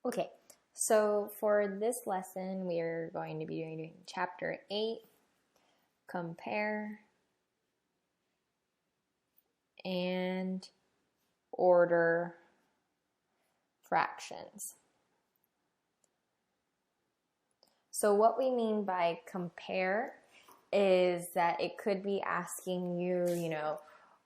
Okay, so for this lesson, we are going to be doing chapter 8, compare and order fractions. So what we mean by compare is that it could be asking you,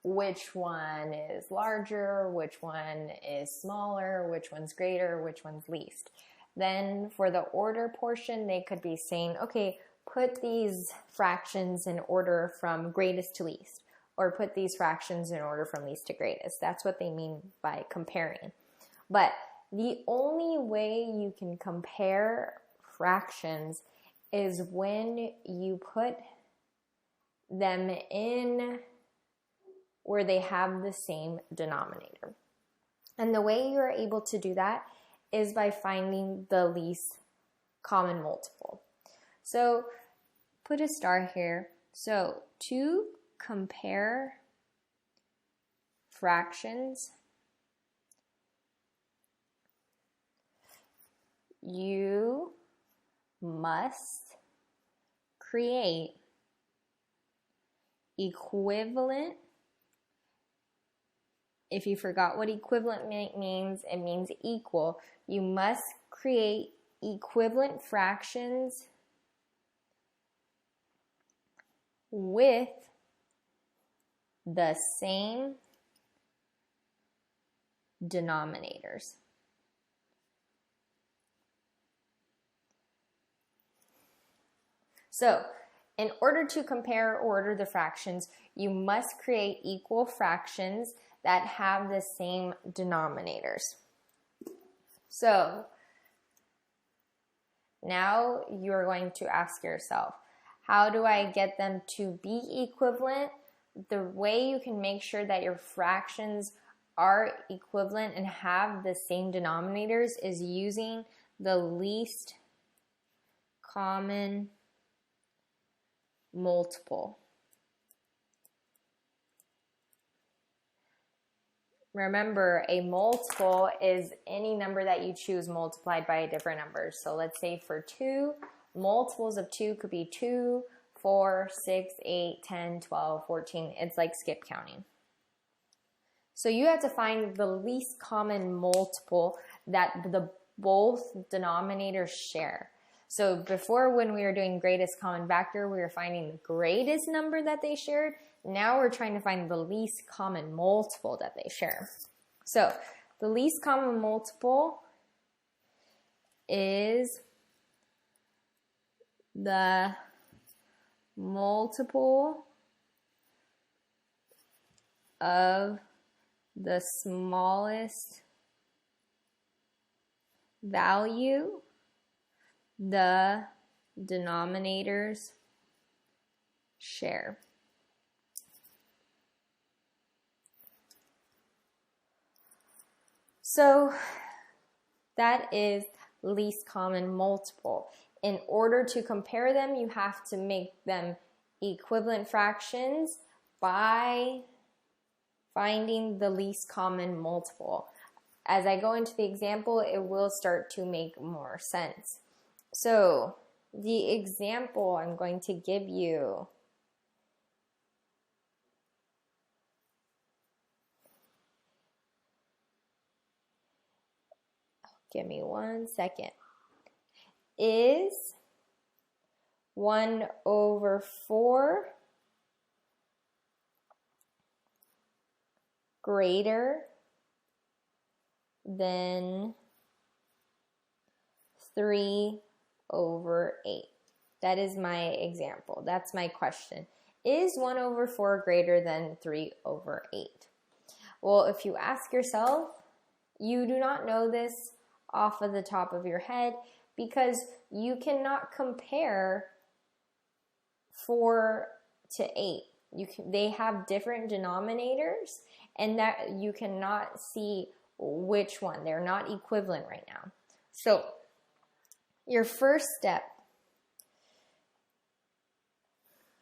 which one is larger, which one is smaller, which one's greater, which one's least. Then for the order portion, they could be saying, okay, put these fractions in order from greatest to least, or put these fractions in order from least to greatest. That's what they mean by comparing. But the only way you can compare fractions is when you put them in where they have the same denominator. And the way you're able to do that is by finding the least common multiple. So put a star here. So to compare fractions, you must create equivalent. If you forgot what equivalent means, it means equal. You must create equivalent fractions with the same denominators. So, in order to compare or order the fractions, you must create equal fractions that have the same denominators. So, now you're going to ask yourself, how do I get them to be equivalent? The way you can make sure that your fractions are equivalent and have the same denominators is using the least common multiple. Remember, a multiple is any number that you choose multiplied by a different number. So let's say for 2, multiples of 2 could be 2, 4, 6, 8, 10, 12, 14. It's like skip counting. So you have to find the least common multiple that the both denominators share. So before, when we were doing greatest common factor, we were finding the greatest number that they shared. Now we're trying to find the least common multiple that they share. So the least common multiple is the multiple of the smallest value the denominators share. So that is least common multiple. In order to compare them, you have to make them equivalent fractions by finding the least common multiple. As I go into the example, it will start to make more sense. So the example I'm going to give you give me 1 second, is 1/4 greater than 3/8. That is my example. That's my question. Is 1/4 greater than 3/8? Well, if you ask yourself, you do not know this off of the top of your head because you cannot compare 4 to 8. They have different denominators, and that you cannot see which one. They're not equivalent right now. So your first step,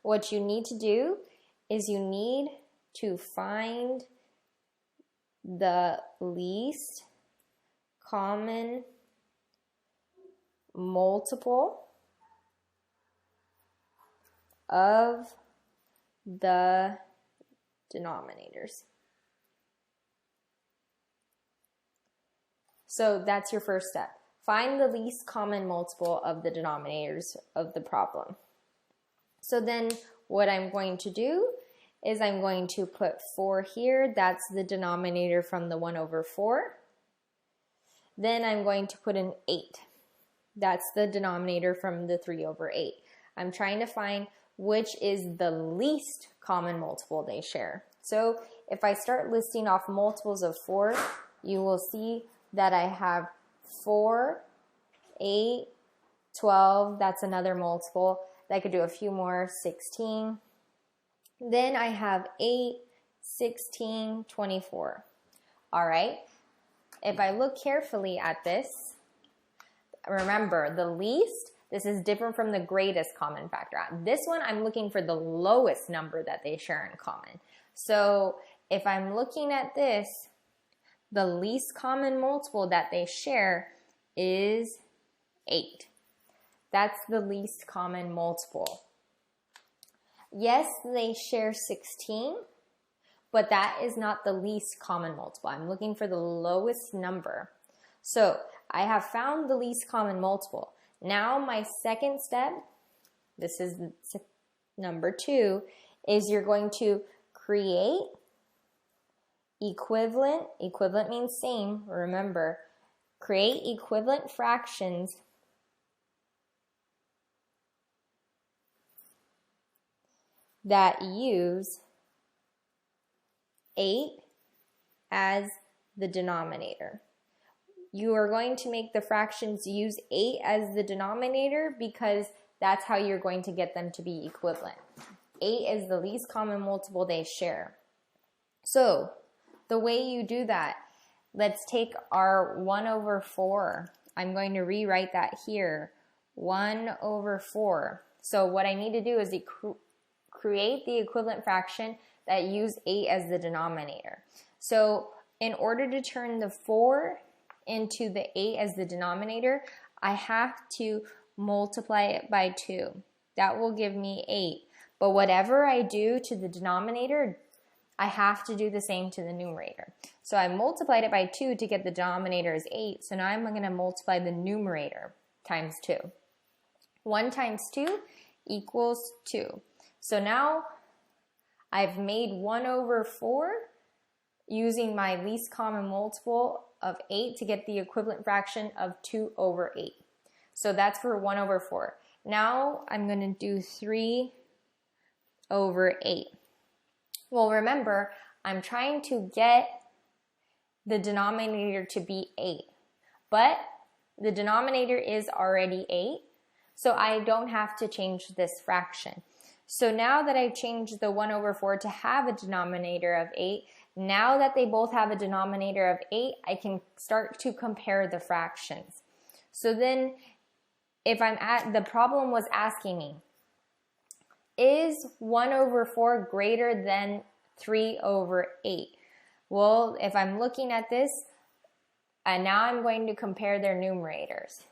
what you need to do is you need to find the least common multiple of the denominators. So that's your first step. Find the least common multiple of the denominators of the problem. So then what I'm going to do is I'm going to put 4 here. That's the denominator from the 1 over 4. Then I'm going to put an 8. That's the denominator from the 3 over 8. I'm trying to find which is the least common multiple they share. So if I start listing off multiples of 4, you will see that I have 4, 8, 12, that's another multiple. I could do a few more, 16. Then I have 8, 16, 24. All right. If I look carefully at this, remember the least, this is different from the greatest common factor. This one, I'm looking for the lowest number that they share in common. So if I'm looking at this, the least common multiple that they share is 8. That's the least common multiple. Yes, they share 16, but that is not the least common multiple. I'm looking for the lowest number. So I have found the least common multiple. Now my second step, this is number 2, is you're going to create equivalent means same, remember, create equivalent fractions that use 8 as the denominator. You are going to make the fractions use 8 as the denominator because that's how you're going to get them to be equivalent. 8 is the least common multiple they share. So the way you do that, let's take our 1 over 4. I'm going to rewrite that here. 1 over 4. So what I need to do is create the equivalent fraction that use 8 as the denominator. So in order to turn the 4 into the 8 as the denominator, I have to multiply it by 2. That will give me 8. But whatever I do to the denominator, I have to do the same to the numerator. So I multiplied it by 2 to get the denominator as 8. So now I'm going to multiply the numerator times 2. 1 times 2 equals 2. So now I've made 1 over 4 using my least common multiple of 8 to get the equivalent fraction of 2 over 8. So that's for 1 over 4. Now I'm going to do 3 over 8. Well, remember, I'm trying to get the denominator to be 8, but the denominator is already 8, so I don't have to change this fraction. So now that I've changed the 1 over 4 to have a denominator of 8, now that they both have a denominator of 8, I can start to compare the fractions. So then if the problem was asking me, is 1 over 4 greater than 3 over 8? Well, if I'm looking at this, and now I'm going to compare their numerators.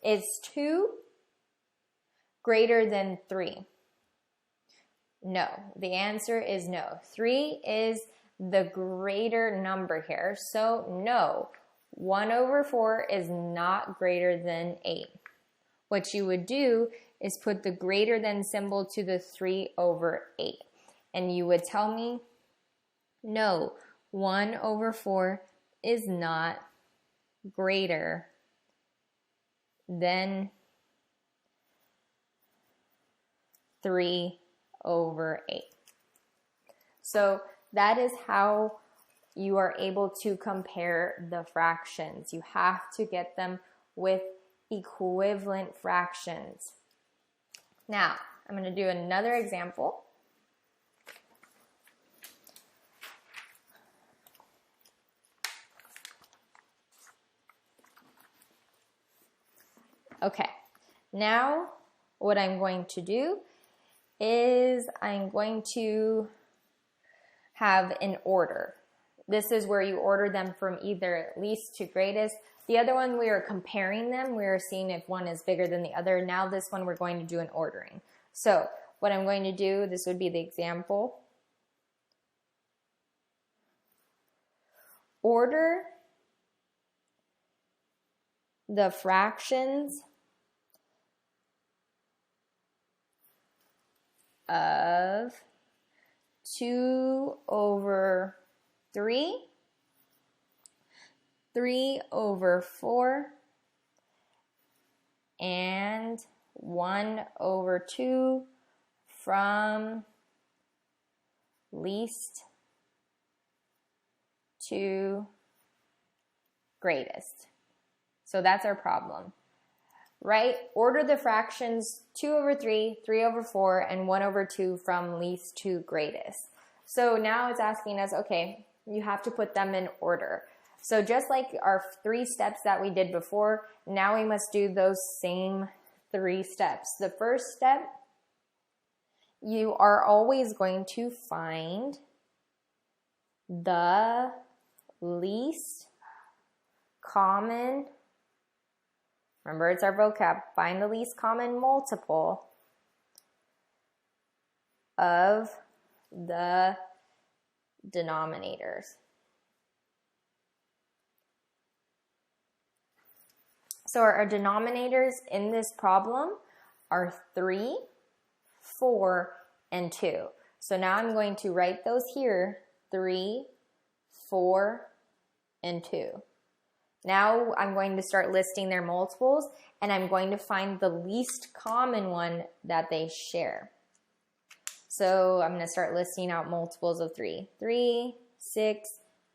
Is 2 greater than 3? No, the answer is no. 3 is the greater number here, so no. 1 over 4 is not greater than 8. What you would do is put the greater than symbol to the 3 over 8. And you would tell me, no, 1 over 4 is not greater than 3 over 8. So that is how you are able to compare the fractions. You have to get them with equivalent fractions. Now, I'm going to do another example. Okay, now what I'm going to do is I'm going to have an order. This is where you order them from either least to greatest. The other one, we are comparing them. We are seeing if one is bigger than the other. Now this one, we're going to do an ordering. So what I'm going to do, this would be the example. Order the fractions of 2 over 3, 3 over 4, and 1 over 2 from least to greatest. So that's our problem, right? Order the fractions 2 over 3, 3 over 4, and 1 over 2 from least to greatest. So now it's asking us, okay, you have to put them in order. So just like our 3 steps that we did before, now we must do those same 3 steps. The first step, you are always going to find the least common, remember it's our vocab, find the least common multiple of the denominators. So our denominators in this problem are 3, 4, and 2. So now I'm going to write those here, 3, 4, and 2. Now I'm going to start listing their multiples, and I'm going to find the least common one that they share. So I'm going to start listing out multiples of 3. 3, 6,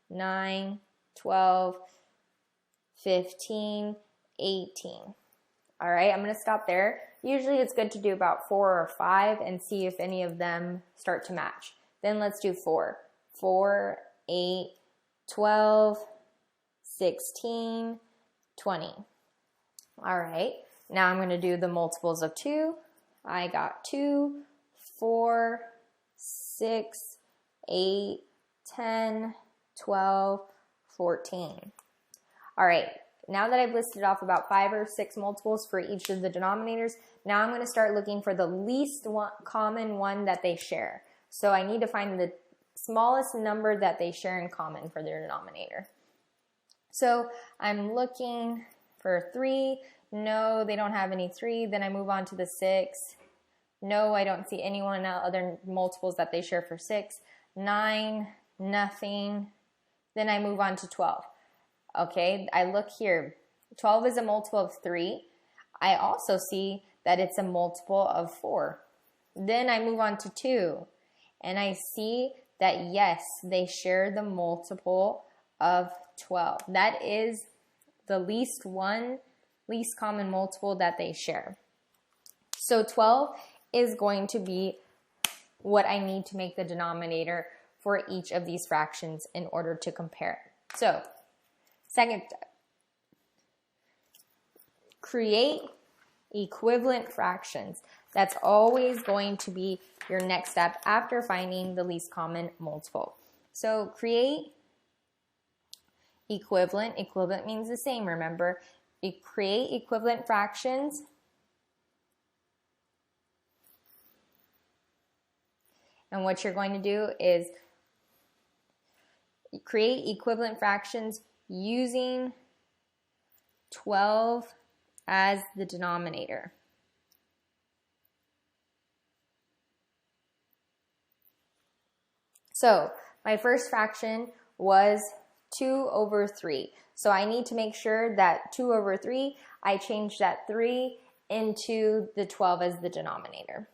9, 12, 15, 18. All right, I'm going to stop there. Usually it's good to do about 4 or 5 and see if any of them start to match. Then let's do 4. 4, 8, 12, 16, 20. All right, now I'm going to do the multiples of 2. I got 2, 4, 6, 8, 10, 12, 14. All right, now that I've listed off about 5 or 6 multiples for each of the denominators, now I'm going to start looking for the least common one that they share. So I need to find the smallest number that they share in common for their denominator. So I'm looking for 3. No, they don't have any 3. Then I move on to the 6. No, I don't see any other multiples that they share for 6. 9, nothing. Then I move on to 12. Okay, I look here. 12 is a multiple of 3. I also see that it's a multiple of 4. Then I move on to 2. And I see that, yes, they share the multiple of 12. That is the least common multiple that they share. So 12 is going to be what I need to make the denominator for each of these fractions in order to compare. So, second step, create equivalent fractions. That's always going to be your next step after finding the least common multiple. So create equivalent. Equivalent means the same, remember. You create equivalent fractions. And what you're going to do is create equivalent fractions using 12 as the denominator. So my first fraction was 2 over 3. So I need to make sure that 2 over 3, I change that 3 into the 12 as the denominator.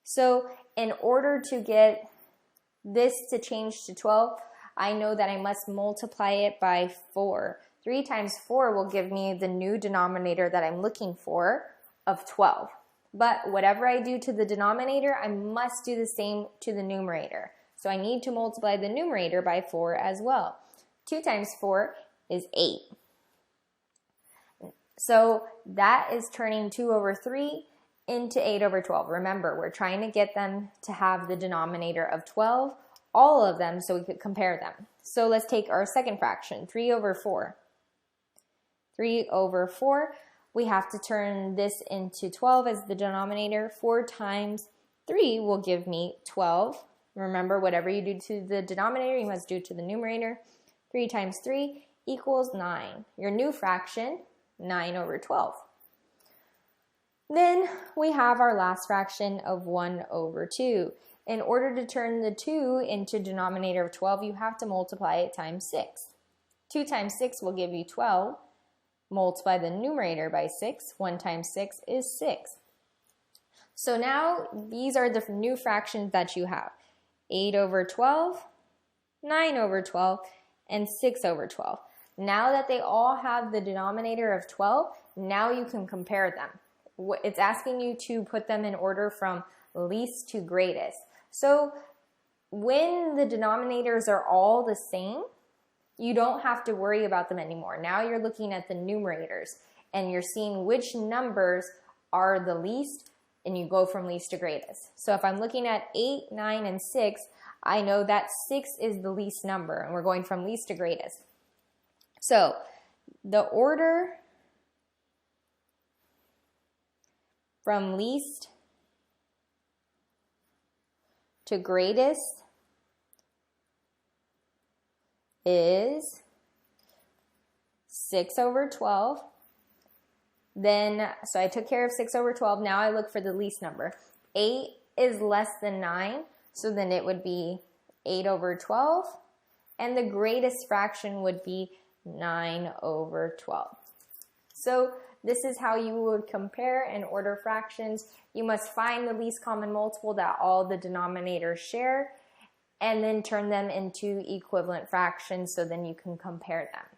So in order to get this to change to 12, I know that I must multiply it by 4. 3 times 4 will give me the new denominator that I'm looking for of 12. But whatever I do to the denominator, I must do the same to the numerator. So I need to multiply the numerator by 4 as well. 2 times 4 is 8. So that is turning 2 over 3 into 8 over 12. Remember, we're trying to get them to have the denominator of 12 all of them so we could compare them. So let's take our second fraction, 3 over 4. 3 over 4, we have to turn this into 12 as the denominator. 4 times 3 will give me 12. Remember, whatever you do to the denominator, you must do to the numerator. 3 times 3 equals 9. Your new fraction, 9 over 12. Then we have our last fraction of 1 over 2. In order to turn the 2 into denominator of 12, you have to multiply it times 6. 2 times 6 will give you 12. Multiply the numerator by 6. 1 times 6 is 6. So now these are the new fractions that you have. 8 over 12, 9 over 12, and 6 over 12. Now that they all have the denominator of 12, now you can compare them. It's asking you to put them in order from least to greatest. So when the denominators are all the same, you don't have to worry about them anymore. Now you're looking at the numerators and you're seeing which numbers are the least, and you go from least to greatest. So if I'm looking at 8, 9, and 6, I know that 6 is the least number, and we're going from least to greatest. So the order from least to greatest is 6 over 12. Then, so I took care of 6 over 12. Now I look for the least number. 8 is less than 9, so then it would be 8 over 12. And the greatest fraction would be 9 over 12. So this is how you would compare and order fractions. You must find the least common multiple that all the denominators share, and then turn them into equivalent fractions so then you can compare them.